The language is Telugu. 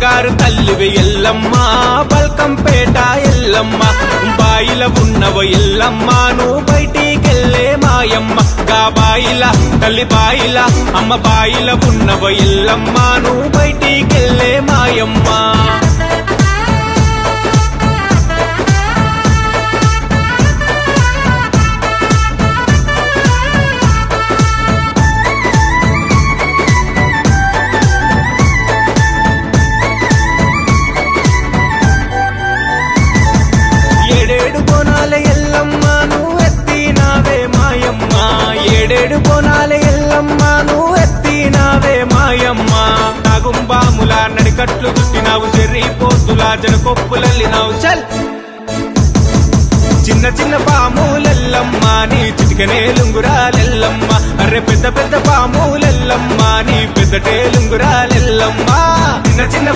బంగారు తల్లివి ఎల్లమ్మ బల్కంపేట ఎల్లమ్మ బాయిల ఉన్నవ ఎల్లమ్మ నువ్వు బయటికెళ్ళే మాయమ్మ గా బాయిల తల్లి బాయిల అమ్మ బాయిల ఉన్నవ ఎల్లమ్మ నువ్వు బయటికెళ్ళే మాయమ్మ ఏడేడు బోనాల ఎల్లమ్మ నువ్వు ఎత్తినావే మాయమ్మ ఏడేడు బోనాల ఎల్లమ్మ నువ్వు ఎత్తినావే మాయమ్మ నాగుంబాముల నడికట్లు చుట్టినావు చెర్రి పోతులా జనకొప్పులల్లినావు చల్ చిన్న చిన్న పాములెల్లమ్మ నీ చిటికనే లుంగురాలెల్లమ్మ అర్రె పెద్ద పెద్ద పాములెల్లమ్మ నీ పెద్దటే లుంగురాలెల్లమ్మ చిన్న చిన్న